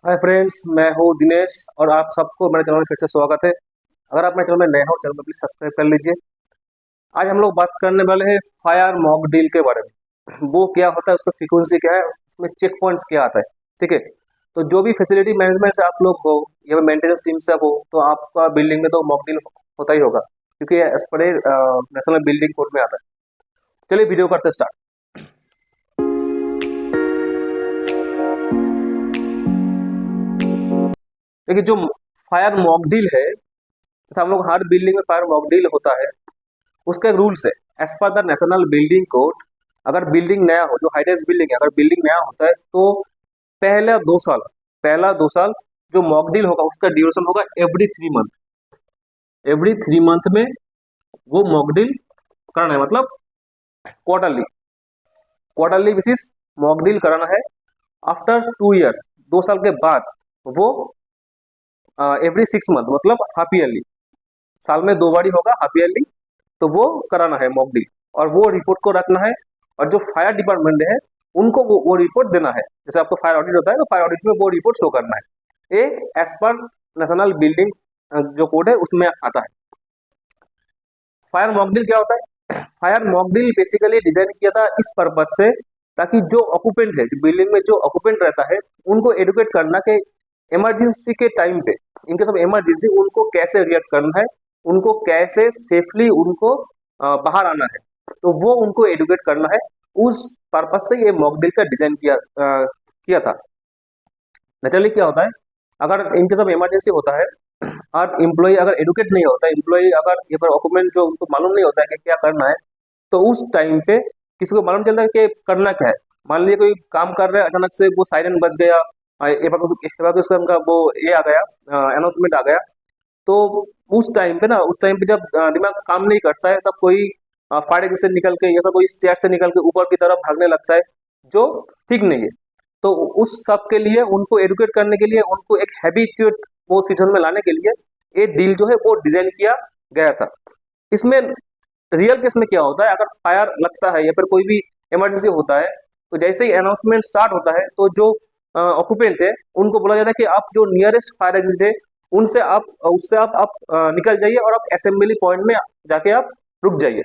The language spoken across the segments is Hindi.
हाय फ्रेंड्स, मैं हूँ दिनेश और आप सबको मेरे चैनल में फिर से स्वागत है। अगर आप मेरे चैनल में नए हो, चैनल को प्लीज सब्सक्राइब कर लीजिए। आज हम लोग बात करने वाले हैं फायर मॉक डील के बारे में। वो क्या होता है, उसका फ्रीक्वेंसी क्या है, उसमें चेक पॉइंट्स क्या आता है। ठीक है, तो जो भी फैसिलिटी मैनेजमेंट से आप लोग हो या मेंटेनेंस टीम से हो, तो आपका बिल्डिंग में तो मॉक डील होता ही होगा, क्योंकि as per national building code में आता है। चलिए वीडियो करते स्टार्ट। देखिए, जो फायर मॉक डील है, जैसे हम लोग हर बिल्डिंग में फायर मॉक डील होता है, उसका एक रूल्स है। As per the national building code, अगर बिल्डिंग नया हो, जो हाईटेस्ट बिल्डिंग है, अगर बिल्डिंग नया होता है तो पहला 2 साल जो मॉक डील होगा उसका ड्यूरेशन होगा एवरी 3 मंथ। एवरी 3 मंथ में वो मॉक डील कराना है, मतलब quarterly quarterly basis mock deal कराना है। आफ्टर 2 इयर्स, 2 साल के बाद वो एवरी 6 मंथ, मतलब हाफ ईयरली, साल में 2 बार ही होगा, हाफ ईयरली, तो वो कराना है मॉक डील। और वो रिपोर्ट को रखना है, और जो फायर डिपार्टमेंट है उनको वो रिपोर्ट देना है। जैसे आपको फायर ऑडिट होता है, तो फायर ऑडिट में वो रिपोर्ट शो करना है। ये एज पर नेशनल बिल्डिंग जो कोड है उसमें आता है। फायर मॉकड्रिल क्या होता है? फायर मॉकड्रिल बेसिकली डिजाइन किया था इस पर्पज से, ताकि जो ऑक्यूपेंट है, बिल्डिंग में जो ऑक्यूपेंट रहता है, उनको एडुकेट करना के इमरजेंसी के टाइम पे, इनके सब इमरजेंसी, उनको कैसे रिएक्ट करना है, उनको कैसे सेफली उनको बाहर आना है, तो वो उनको एडुकेट करना है। उस पर्पज से ये मॉकड्रिल का डिजाइन किया था। नेचुरली क्या होता है, अगर इनके सब इमरजेंसी होता है और एम्प्लॉय अगर एडुकेट नहीं होता है, एम्प्लॉय अगर ये पर ऑक्यूपेंट जो उनको मालूम नहीं होता है कि क्या करना है, तो उस टाइम पे किसी को मालूम चलता है कि करना क्या है। मान लीजिए कोई काम कर रहा है, अचानक से वो सायरन बज गया, एवाक्यूएशन का वो ये आ गया, अनाउंसमेंट आ गया, तो उस टाइम पे जब दिमाग काम नहीं करता है, तब कोई फाटक से निकल के या फिर कोई स्टेयर से निकल के ऊपर की तरफ भागने लगता है, जो ठीक नहीं है। तो उस सब के लिए, उनको एडुकेट करने के लिए, उनको एक हैबिचुएट वो सिचुएशन में लाने के लिए ये डील जो है वो डिजाइन किया गया था। इसमें रियल केस में क्या होता है, अगर फायर लगता है या फिर कोई भी इमरजेंसी होता है, तो जैसे ही अनाउंसमेंट स्टार्ट होता है, तो जो ऑक्यूपेंट है उनको बोला जाता है कि आप जो नियरेस्ट फायर एग्जिट है, उनसे आप उससे आप निकल जाइए और आप असेंबली पॉइंट में जाके आप रुक जाइए।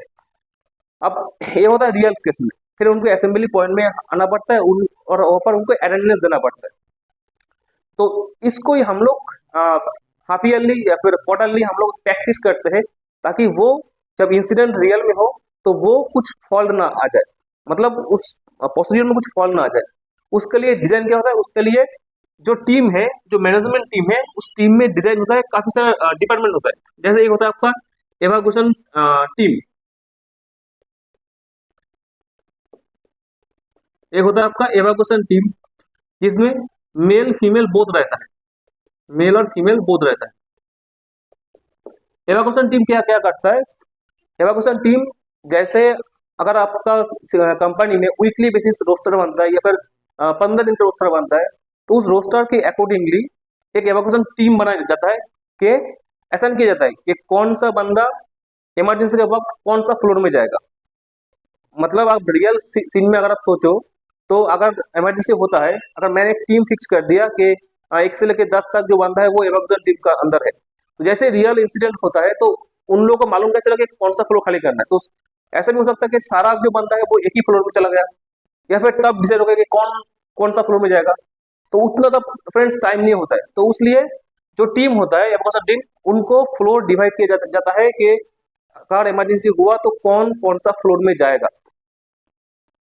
अब ये होता है रियल केस में। फिर उनको असेंबली पॉइंट में आना पड़ता है, और वहाँ पर उनको अटेंडेंस देना पड़ता है। तो इसको ही हम लोग हाफ ईयरली या फिर क्वार्टरली हम लोग प्रैक्टिस करते हैं, ताकि वो जब इंसिडेंट रियल में हो तो वो कुछ फॉल्ट ना आ जाए, मतलब उस प्रोसीजर में कुछ फॉल्ट ना आ जाए। उसके लिए डिजाइन क्या होता है, उसके लिए जो टीम है, जो मैनेजमेंट टीम है, उस टीम में डिजाइन होता है, काफी सारा डिपार्टमेंट होता है। जैसे एक होता है आपका एवाक्यूएशन टीम, एक होता है आपका एवाक्यूएशन टीम, जिसमें मेल फीमेल बोथ रहता है, मेल और फीमेल बोथ रहता है। एवाक्यूएशन टीम क्या क्या करता है? एवाक्यूएशन टीम, जैसे अगर आपका कंपनी में वीकली बेसिस रोस्टर बनता है या फिर 15 दिन का रोस्टर बनता है, तो उस रोस्टर के अकॉर्डिंगली एक एवाक्यूएशन टीम बनाया जाता है, कि ऐसा किया जाता है कि कौन सा बंदा इमरजेंसी के वक्त कौन सा फ्लोर में जाएगा। मतलब आप रियल सीन में अगर आप सोचो, तो अगर इमरजेंसी होता है, अगर मैंने एक टीम फिक्स कर दिया कि 1 से लेकर 10 तक जो बंदा है वो एवोक्शन टीम का अंदर है, तो जैसे रियल इंसिडेंट होता है, तो उन लोगों को मालूम कैसे चला कि कौन सा फ्लोर खाली करना है। तो ऐसा भी हो सकता है कि सारा जो बंदा है वो एक ही फ्लोर में चला गया, या फिर तब डिसाइड हो गया कि कौन कौन सा फ्लोर में जाएगा। तो उतना तब फ्रेंड्स टाइम नहीं होता है, तो उसलिए जो टीम होता है एवोक्शन टीम, उनको फ्लोर डिवाइड किया जाता है कि अगर इमरजेंसी हुआ तो कौन कौन सा फ्लोर में जाएगा।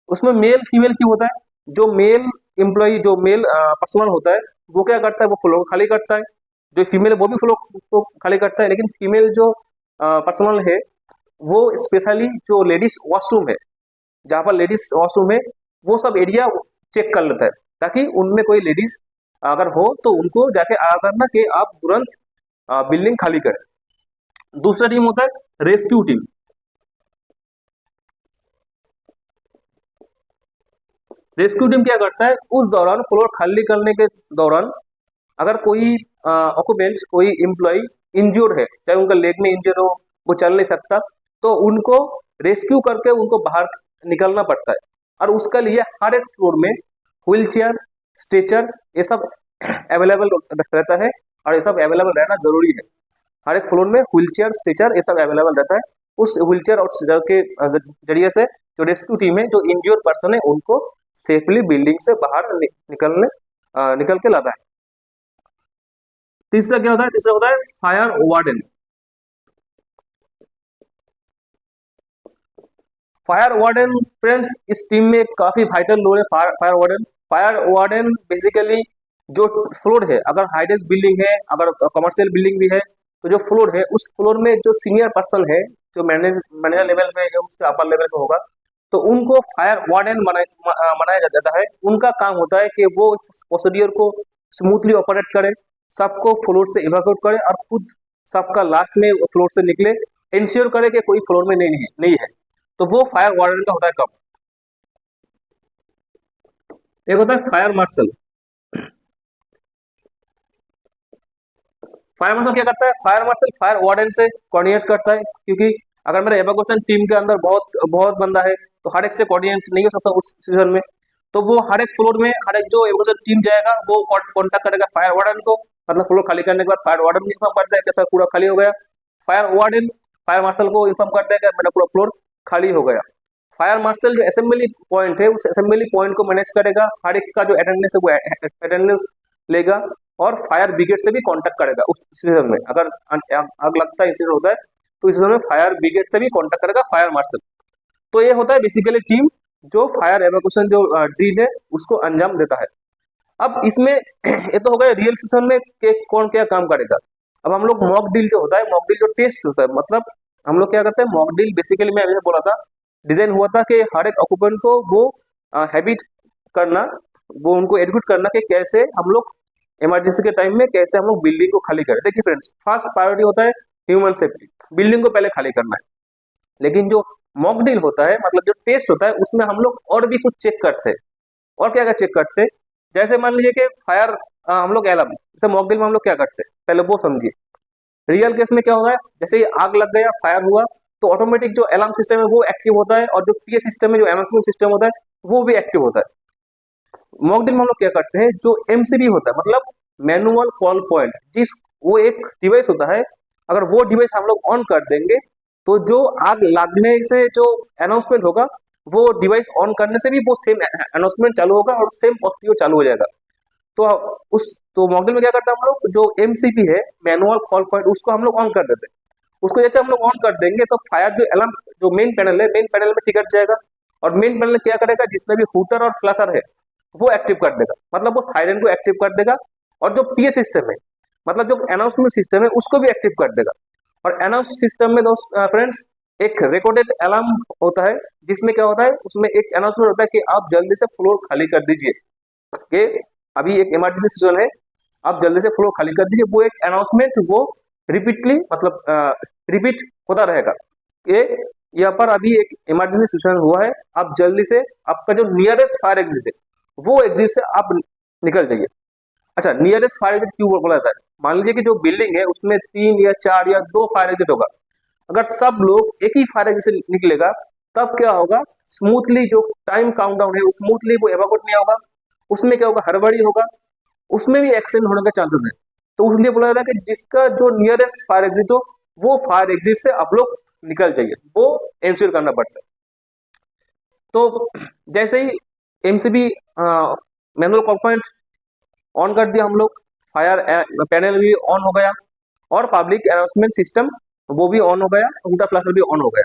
उसमें मेल फीमेल क्यों होता है? जो मेल एम्प्लॉय, जो मेल पर्सनल होता है, वो क्या करता है, वो फ्लोर खाली करता है। जो फीमेल है वो भी फ्लोर को खाली करता है, लेकिन फीमेल जो पर्सनल है, वो स्पेशली जो लेडीज वॉशरूम है, जहाँ पर लेडीज वॉशरूम है, वो सब एरिया चेक कर लेता है, ताकि उनमें कोई लेडीज अगर हो तो उनको जाके आगा करना कि आप तुरंत बिल्डिंग खाली करें। दूसरा टीम होता है रेस्क्यू टीम। रेस्क्यू टीम क्या करता है, उस दौरान फ्लोर खाली करने के दौरान, अगर कोई ऑक्यूपेंट, कोई एम्प्लॉय इंज्योर्ड है, चाहे उनका लेग में इंजर हो, वो चल नहीं सकता, तो उनको रेस्क्यू करके उनको बाहर निकलना पड़ता है। और उसके लिए हर एक फ्लोर में व्हील चेयर, स्ट्रेचर, ये सब अवेलेबल रहता है, और ये सब अवेलेबल रहना जरूरी है। हर एक फ्लोर में व्हील चेयर, स्ट्रेचर ये सब अवेलेबल रहता है। उस व्हील चेयर और स्ट्रेचर के जरिए से जो रेस्क्यू टीम है, जो इंज्योर्ड पर्सन है, उनको सेफली बिल्डिंग से बाहर निकल के लाता है। तीसरा क्या होता है? तीसरा होता है fire warden. Fire warden friends, इस टीम में काफी वाइटल रोल है fire warden. Fire warden basically जो फ्लोर है, अगर हाईडेंस बिल्डिंग है, अगर कमर्शियल बिल्डिंग भी है, तो जो फ्लोर है उस फ्लोर में जो सीनियर पर्सन है, जो मैनेजर लेवल में या उसके अपर लेवल पे होगा, तो उनको फायर वार्डन बनाया जाता है। उनका काम होता है कि वो प्रोसीडियर को स्मूथली ऑपरेट करे, सबको फ्लोर से इवैक्यूएट करे, और खुद सबका लास्ट में फ्लोर से निकले, इंश्योर करे कि कोई फ्लोर में नहीं है। तो वो फायर वार्डन का होता है काम। एक होता है फायर मार्शल। फायर मार्शल क्या करता है? फायर मार्शल फायर वार्डन से कोऑर्डिनेट करता है, क्योंकि अगर मेरे इवैक्यूएशन टीम के अंदर बहुत बहुत बंदा है, तो हर एक से कोऑर्डिनेट नहीं हो सकता उस सीजन में। तो वो हर एक फ्लोर में, हर एक जो इवैक्यूएशन टीम जाएगा, वो कॉन्टेक्ट करेगा फायर वार्डन को, मतलब फ्लोर खाली करने के बाद फायर वार्डन को इन्फॉर्म करता है कि सर पूरा खाली हो गया। फायर वार्डन फायर मार्शल को इन्फॉर्म करता है कि मेरा पूरा फ्लोर खाली हो गया। फायर मार्शल जो असेंबली पॉइंट है, उस असेंबली पॉइंट को मैनेज करेगा, हर एक का जो अटेंडेंस है वो अटेंडेंस लेगा, और फायर ब्रिगेड से भी कांटेक्ट करेगा उस सीजन में। अगर आग लगता है, इंसिडेंट होता है, तो इस सीजन में फायर ब्रिगेड से भी कांटेक्ट करेगा फायर मार्शल। तो ये होता है बेसिकली टीम जो फायर एवैक्यूएशन जो ड्रिल है उसको अंजाम देता है। अब इसमें ये तो हो गया रियल सीजन में कि कौन क्या काम करेगा। अब हम लोग मॉक ड्रिल जो होता है, मॉक ड्रिल जो टेस्ट होता है, मतलब हम लोग क्या करते हैं, मॉक ड्रिल बेसिकली मैं अभी बोला था, डिजाइन हुआ था कि हर एक ऑक्यूपेंट को वो हैबिट करना, वो उनको एडुकेट करना कि कैसे हम लोग इमरजेंसी के टाइम में कैसे हम लोग बिल्डिंग को खाली करें। देखिए फ्रेंड्स, फर्स्ट प्रायोरिटी होता है ह्यूमन सेफ्टी, बिल्डिंग को पहले खाली करना है। लेकिन जो मॉक ड्रिल होता है, मतलब जो टेस्ट होता है, उसमें हम लोग और भी कुछ चेक करते हैं। और क्या क्या चेक करते हैं? जैसे मान लीजिए कि फायर हम लोग अलार्म, जैसे मॉक ड्रिल में हम लोग क्या करते हैं, पहले वो समझिए। रियल केस में क्या होगा है, जैसे ही आग लग गया, फायर हुआ, तो ऑटोमेटिक जो अलार्म सिस्टम है वो एक्टिव होता है, और जो पीए सिस्टम है, जो अनाउंसमेंट सिस्टम होता है, वो भी एक्टिव होता है। मॉक ड्रिल में हम लोग क्या करते हैं, जो एमसीबी होता है, मतलब मैनुअल कॉल पॉइंट, वो एक डिवाइस होता है, अगर वो डिवाइस हम लोग ऑन कर देंगे, तो जो आग लगने से जो अनाउंसमेंट होगा, वो डिवाइस ऑन करने से भी वो सेम अनाउंसमेंट चालू होगा और सेम प्रोसीड्यूर चालू हो जाएगा। तो तो मॉक ड्रिल में क्या करते हैं हम लोग, जो एमसीबी है, मैनुअल कॉल पॉइंट, उसको हम लोग ऑन कर देते हैं। उसको जैसे हम लोग ऑन कर देंगे, तो फायर जो अलार्म जो मेन पैनल है, मेन पैनल में टिकट जाएगा, और मेन पैनल क्या करेगा, जितने भी हुटर और फ्लशर है वो एक्टिव कर देगा, मतलब वो साइरन को एक्टिव कर देगा, और जो पीए सिस्टम है, मतलब जो अनाउंसमेंट सिस्टम है, उसको भी एक्टिव कर देगा। और अनाउंस सिस्टम में दोस्त फ्रेंड्स, एक रिकॉर्डेड अलार्म होता है, जिसमें क्या होता है, उसमें एक अनाउंसमेंट होता है कि आप जल्दी से फ्लोर खाली कर दीजिए, कि अभी एक इमरजेंसी सिचुएशन है, आप जल्दी से फ्लोर खाली कर दीजिए। वो एक अनाउंसमेंट वो रिपीटली, मतलब रिपीट होता रहेगा कि यहाँ पर अभी एक इमरजेंसी सिचुएशन हुआ है, आप जल्दी से आपका जो नियरेस्ट फायर एग्जिट है, वो एग्जिट से आप निकल जाइए। अच्छा, नियरेस्ट फायर एग्जिट क्यों बोला जाता है? मान लीजिए कि जो बिल्डिंग है उसमें 3 या 4 या 2 फायर एग्जिट होगा, अगर सब लोग एक ही फायर एग्जिट से निकलेगा, तब क्या होगा, स्मूथली जो टाइम काउंटडाउन है, स्मूथली वो एवाकुएट नहीं होगा, उसमें क्या होगा, हड़बड़ी होगा, उसमें भी एक्सीडेंट होने के चांसेस है। तो उसलिए बोला जाता है कि जिसका जो नियरेस्ट फायर एग्जिट हो, वो फायर एग्जिट से आप लोग निकल जाइए, वो इंश्योर करना पड़ता है। तो जैसे ही MCB manual call point on कर दिया हम लोग, फायर पैनल भी ऑन हो गया, और पब्लिक अनाउंसमेंट सिस्टम वो भी ऑन हो गया, हुटर फ्लशर भी ऑन हो गया।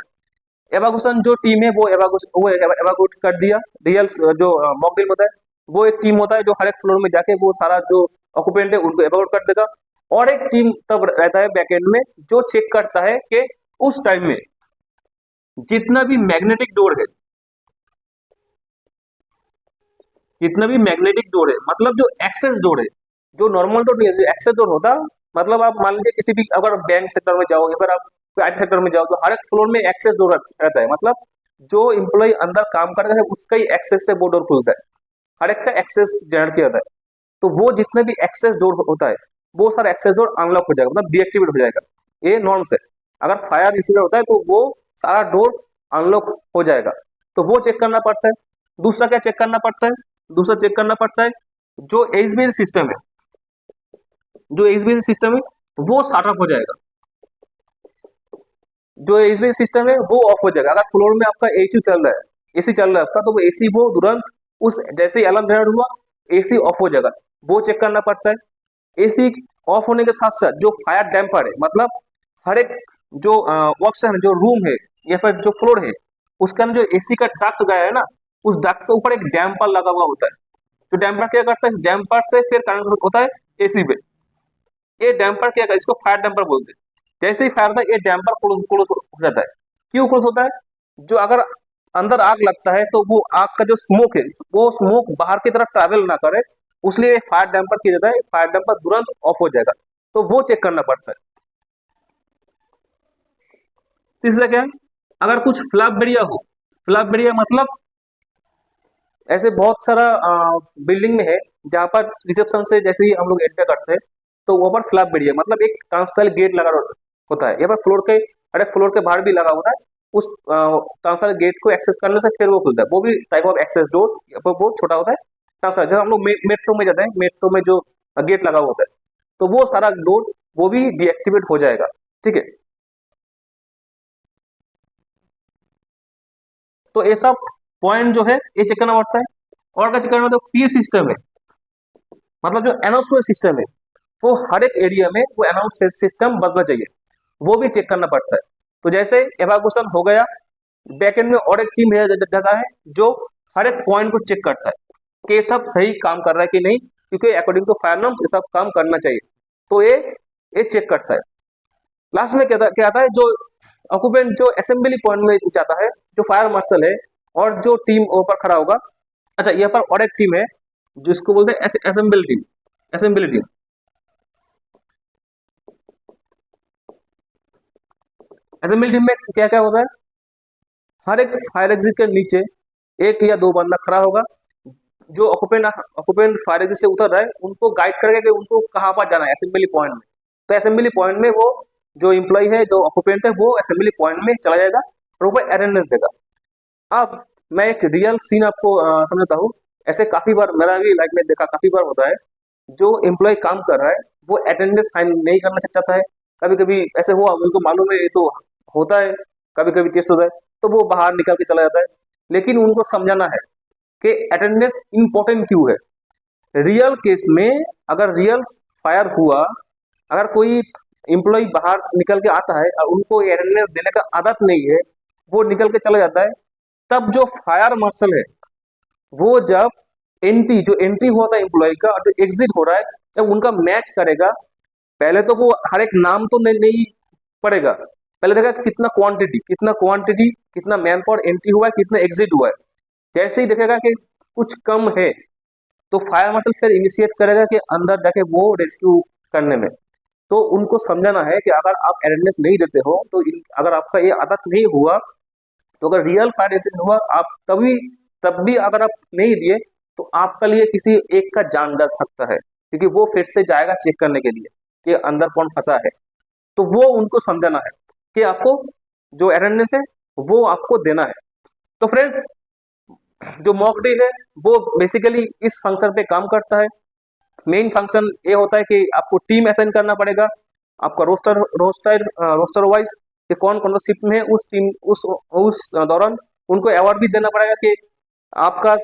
एवाकुएशन जो टीम है वो एवाकुएट कर दिया। रियल जो मॉक ड्रिल होता है, वो एक टीम होता है जो हर एक फ्लोर में जाके वो सारा जो ऑक्यूपेंट है उनको एवाकुएट कर देगा, और एक टीम तब रहता है बैकएंड में जो चेक करता है कि उस टाइम में जितना भी मैग्नेटिक डोर है, जितना भी मैग्नेटिक डोर है, मतलब जो एक्सेस डोर है, जो नॉर्मल डोर नहीं है, जो एक्सेस डोर होता, मतलब आप मान लीजिए किसी भी अगर बैंक सेक्टर में जाओ या फिर आप आईटी सेक्टर में जाओ, तो हर एक फ्लोर में एक्सेस डोर रहता है, मतलब जो एम्प्लॉय अंदर काम करता है उसका ही एक्सेस से वो डोर खुलता है, हर एक का एक्सेस जनरेट किया जाता है। तो वो जितने भी एक्सेस डोर होता है, वो सारा एक्सेस डोर अनलॉक हो जाएगा, मतलब डीएक्टिवेट हो जाएगा। ये नॉर्म्स है। अगर फायर इंसिडेंट होता है तो वो सारा डोर अनलॉक हो जाएगा, तो वो चेक करना पड़ता है। दूसरा क्या चेक करना पड़ता है? दूसरा चेक करना पड़ता है जो एचबीएल सिस्टम है, जो एचवीएसी सिस्टम है वो स्टार्ट ऑफ हो जाएगा, जो एचवीएसी सिस्टम है वो ऑफ हो जाएगा। अगर फ्लोर में आपका एसी चल रहा है, एसी चल रहा है आपका, तो वो एसी वो तुरंत उस जैसे ही अलार्म जनरेट हुआ एसी ऑफ हो जाएगा, वो चेक करना पड़ता है। एसी ऑफ होने के साथ साथ जो फायर डैम्पर है, मतलब हर एक जो वर्कस्टेशन जो रूम है या फिर जो फ्लोर है उसके अंदर जो एसी का डक्ट गया है ना, उस डक्ट के ऊपर एक डैम्पर लगा हुआ होता है। जो डैम्पर क्या करता है, इस डैम्पर से फिर कनेक्ट होता है एसी पे। ये डैम्पर क्या करता है, इसको फायर डैम्पर बोलते हैं। जैसे ही फायर होता है ये डैम्पर क्लोज हो जाता है। क्यों क्लोज होता है, जो अगर अंदर आग लगता है तो वो आग का जो स्मोक है वो स्मोक बाहर की तरफ ट्रैवल ना करे, उसलिए फायर डैम्पर किया जाता है। फायर डैम्पर तुरंत ऑफ हो जाएगा, तो वो चेक करना पड़ता है। तीसरा क्या है, अगर कुछ फ्लैप बढ़िया हो, फ्लैप बढ़िया मतलब ऐसे बहुत सारा बिल्डिंग में है जहाँ पर रिसेप्शन से जैसे ही हम लोग एंटर करते हैं तो वहाँ पर फ्लैप बढ़िया मतलब एक ट्रांसटाइल गेट लगा होता है। यहाँ पर फ्लोर के हर एक फ्लोर के बाहर भी लगा होता है। उस ट्रांसटाइल गेट को एक्सेस करने से फिर वो खुलता है, वो भी टाइप ऑफ एक्सेस डोर, वो छोटा होता है। ट्रांसटाइल जब हम लोग मेट्रो में जाते हैं, मेट्रो में जो गेट लगा होता है तो वो सारा डोर वो भी डीएक्टिवेट हो जाएगा। ठीक है, तो ये सब पॉइंट जो है ये चेक करना पड़ता है। और क्या चेक करना पड़ता है, पी सिस्टम है, मतलब जो अनाउंसमेंट सिस्टम है वो हर एक एरिया में वो अनाउंस सिस्टम बजना चाहिए, वो भी चेक करना पड़ता है। तो जैसे एवाकुएशन हो गया, बैकएंड में और एक टीम जाता है जो हर एक पॉइंट को चेक करता है कि ये सब सही काम कर रहा है कि नहीं, क्योंकि अकॉर्डिंग टू फायर नॉर्म्स ये सब काम करना चाहिए। तो ये चेक करता है। लास्ट में क्या आता है, जो ऑक्यूपेंट जो असेंबली पॉइंट में जाता है, जो फायर मार्शल है और जो टीम ऊपर खड़ा होगा। अच्छा, यहाँ पर और एक टीम है जिसको बोलते हैं assembly team. Assembly team, assembly team में क्या क्या होता है, हर एक फायर एग्जिट के नीचे एक या दो बंदा खड़ा होगा जो ऑक्यूपेंट फायर एग्जिट से उतर रहा है उनको गाइड करेगा कि उनको कहाँ पर जाना है असेंबली पॉइंट में। तो असेंबली पॉइंट में वो जो इम्प्लॉय है, जो ऑक्यूपेंट है, वो असेंबली पॉइंट में चला जाएगा और वो अटेंडेंस देगा। अब मैं एक रियल सीन आपको समझाता हूँ। ऐसे काफी बार मेरा भी लाइफ में देखा, काफी बार होता है जो एम्प्लॉय काम कर रहा है वो अटेंडेंस साइन नहीं करना चाहता है। कभी कभी ऐसे हुआ, उनको मालूम है ये तो होता है, कभी कभी टेस्ट होता है तो वो बाहर निकल के चला जाता है। लेकिन उनको समझाना है कि अटेंडेंस इंपॉर्टेंट क्यों है। रियल केस में अगर रियल फायर हुआ, अगर कोई एम्प्लॉय बाहर निकल के आता है और उनको अटेंडेंस देने का आदत नहीं है, वो निकल के चला जाता है, तब जो फायर मार्शल है वो जब जो एंट्री हुआ था एम्प्लॉय का और जो एग्जिट हो रहा है, जब उनका मैच करेगा, पहले तो वो हर एक नाम तो नहीं पड़ेगा, पहले देखा कितना क्वांटिटी कितना मैन पावर एंट्री हुआ है, कितना एग्जिट हुआ है। जैसे ही देखेगा कि कुछ कम है तो फायर मार्शल फिर इनिशिएट करेगा कि अंदर जाके वो रेस्क्यू करने में। तो उनको समझाना है कि अगर आप अटेंडेंस नहीं देते हो तो अगर आपका ये आदत नहीं हुआ तो अगर रियल फायर एक्सीडेंट हुआ आप तब भी अगर आप नहीं दिए तो आपका लिए किसी एक का जान जा सकता है, क्योंकि वो फिर से जाएगा चेक करने के लिए कि अंदर कौन फंसा है। तो वो उनको समझाना है कि आपको जो अटेंडेंस है वो आपको देना है। तो फ्रेंड्स, जो मॉक ड्रिल है वो बेसिकली इस फंक्शन पे काम करता है। मेन फंक्शन ये होता है कि आपको टीम असाइन करना पड़ेगा, आपका रोस्टर वाइज कि कौन कौन सा शिफ्ट में है उस टीम उस दौरान उनको अवार्ड भी देना पड़ेगा कि आपका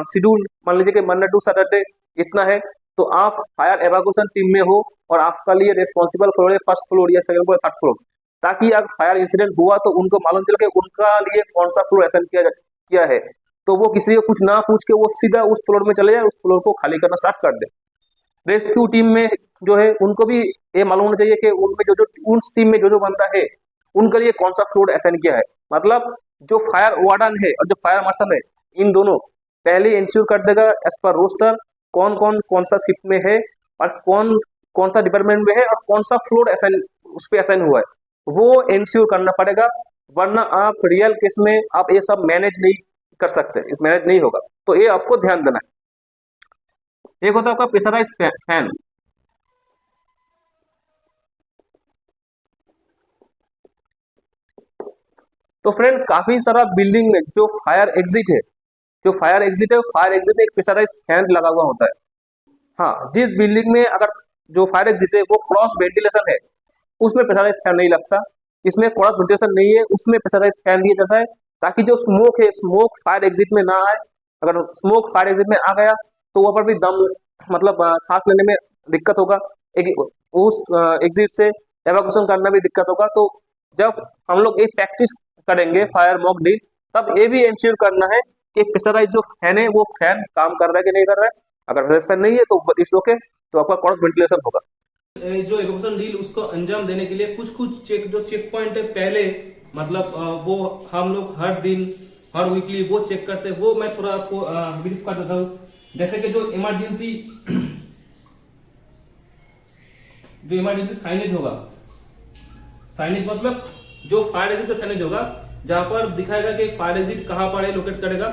शेड्यूल मान लीजिए कि मंडे टू सैटरडे इतना है, तो आप फायर एवाकुएशन टीम में हो और आपका लिए रिस्पॉन्सिबल फ्लोर है फर्स्ट फ्लोर या सेकंड फ्लोर, थर्ड फ्लोर, ताकि अगर फायर इंसिडेंट हुआ तो उनको मालूम चले कि उनका लिए कौन सा फ्लोर असाइन किया है। तो वो किसी को कुछ ना पूछ के वो सीधा उस फ्लोर में चले जाए, उस फ्लोर को खाली करना स्टार्ट कर दे। रेस्क्यू टीम में जो है उनको भी ये मालूम होना चाहिए कि उनमें जो उस टीम में जो बंदा है उनके लिए कौन सा फ्लोर असाइन किया है। मतलब जो फायर वार्डन है और जो फायर मार्शल है, इन दोनों पहले इंश्योर कर देगा एज पर रोस्टर कौन सा शिफ्ट में है और कौन सा डिपार्टमेंट में है और कौन सा फ्लोर असाइन उस पर असाइन हुआ है, वो इंश्योर करना पड़ेगा। वरना आप रियल केस में आप ये सब मैनेज नहीं कर सकते, इस मैनेज नहीं होगा। तो ये आपको ध्यान देना है। एक होता है आपका प्रेशराइज फैन। तो फ्रेंड, काफी सारा बिल्डिंग में जो फायर एग्जिट है फायर एग्जिट में एक प्रेशराइज फैन लगा हुआ होता है। हाँ, जिस बिल्डिंग में अगर जो फायर एग्जिट है वो क्रॉस वेंटिलेशन है, उसमें प्रेशराइज फैन नहीं लगता। इसमें क्रॉस वेंटिलेशन नहीं है, उसमें प्रेशराइज फैन दिया जाता है ताकि जो स्मोक है, स्मोक फायर एग्जिट में ना आए। अगर स्मोक फायर एग्जिट में आ गया तो वहां पर भी दम मतलब सांस लेने में दिक्कत होगा, उस एग्जिट से एवाक्यूएशन करना भी दिक्कत होगा। तो जब हम लोग एक प्रैक्टिस करेंगे फायर मॉक ड्रिल, तब ये भी इंश्योर करना है कि प्रेशराइज जो फैन है वो फैन काम कर रहा है कि नहीं कर रहा है। अगर प्रेशराइज फैन नहीं है तो इट्स ओके, तो आपका क्रॉस वेंटिलेशन होगा। जो एवोक्यूएशन ड्रिल उसको अंजाम देने के लिए कुछ कुछ चेक पॉइंट है पहले, मतलब वो हम लोग हर दिन हर वीकली वो चेक करते हैं, वो मैं थोड़ा आपको ब्रीफ कर देता हूँ। जैसे कि जो इमरजेंसी साइनेज होगा, साइनेज मतलब जो फायर एग्जिट का साइनेज होगा जहां पर दिखाएगा कि फायर एग्जिट कहां पर है, लोकेट करेगा,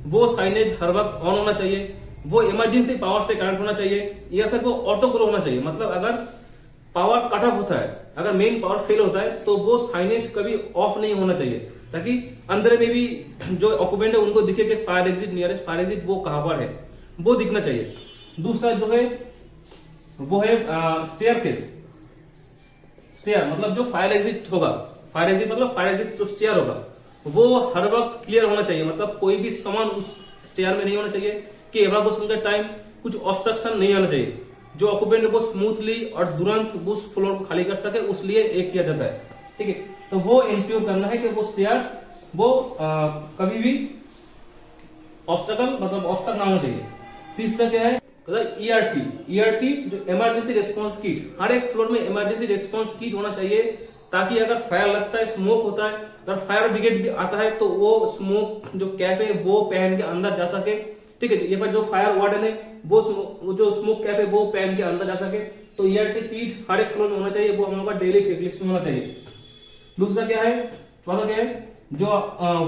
वो साइनेज हर वक्त ऑन होना चाहिए। वो इमरजेंसी पावर से कनेक्ट होना चाहिए या फिर वो ऑटो ग्लो होना चाहिए। मतलब अगर पावर कट ऑफ होता है, अगर मेन पावर फेल होता है तो वो साइनेज कभी ऑफ नहीं होना चाहिए, ताकि अंदर में भी जो ऑक्यूपेंट है उनको दिखे कि fire exit nearest fire exit वो कहां पर है, वो दिखना चाहिए। दूसरा जो है वो है स्टेयरकेस। स्टेयर मतलब जो फायर एग्जिट होगा, फायर एग्जिट मतलब फायर एग्जिट जो स्टेयर होगा वो हर वक्त क्लियर होना चाहिए। मतलब कोई भी सामान उस स्टेयर में नहीं होना चाहिए कि एवाक्यूएशन के टाइम कुछ ऑब्स्ट्रक्शन नहीं आना चाहिए, जो ऑक्यूपेंट को स्मूथली और तुरंत उस फ्लोर को खाली कर सके, उस लिए एक किया जाता है। ठीक है, तो वो इंश्योर करना है कि वो स्टेयर वो कभी भी ऑब्स्टकल ना होना चाहिए। तीसरा क्या है, ईआरटी जो इमरजेंसी रिस्पांस किट, हर एक फ्लोर में इमरजेंसी रिस्पांस किट होना चाहिए, ताकि अगर फायर लगता है, स्मोक होता है, अगर फायर ब्रिगेड भी आता है तो वो स्मोक जो कैप है वो पहन के अंदर जा सके। ठीक है, ये पर जो फायर वार्डन है वो जो स्मोक कैप है वो पहन के अंदर जा सके। तो ईआरटी किट हर एक फ्लोर में होना चाहिए, वो हम लोग का डेली चेकलिस्ट में होना चाहिए। दूसरा क्या है, चौथा क्या है, जो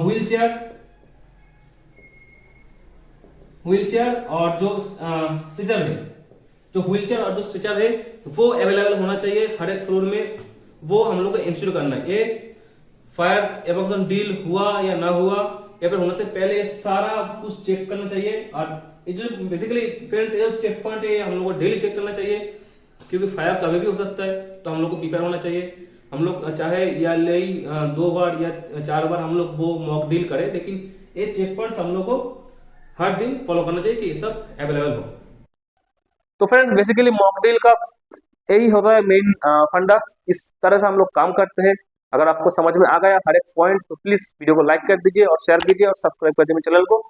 व्हील चेयर और जो स्ट्रेचर है, जो व्हील चेयर और जो स्ट्रेचर है वो अवेलेबल होना चाहिए हर एक फ्लोर में। वो हम लोग को इंश्योर करना है। ये फायर एवोक्यूएशन ड्रिल हुआ या ना हुआ या फिर होने से पहले सारा कुछ चेक करना चाहिए। और ये जो बेसिकली फ्रेंड्स ये चेक पॉइंट है हम लोग को डेली चेक करना चाहिए, क्योंकि फायर कभी भी हो सकता है, तो हम लोग को प्रिपेयर होना चाहिए। हम लोग चाहे या 2 बार या 4 बार हम लोग वो मॉक ड्रिल करें, लेकिन ये चेक पॉइंट्स हम लोग को हर दिन फॉलो करना चाहिए कि ये सब अवेलेबल हो। तो फ्रेंड बेसिकली मॉक ड्रिल का यही होता है मेन फंडा। इस तरह से हम लोग काम करते हैं। अगर आपको समझ में आ गया हर एक पॉइंट तो प्लीज वीडियो को लाइक कर दीजिए और शेयर कीजिए और सब्सक्राइब कर दीजिए चैनल को।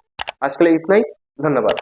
आज के लिए इतना ही, धन्यवाद।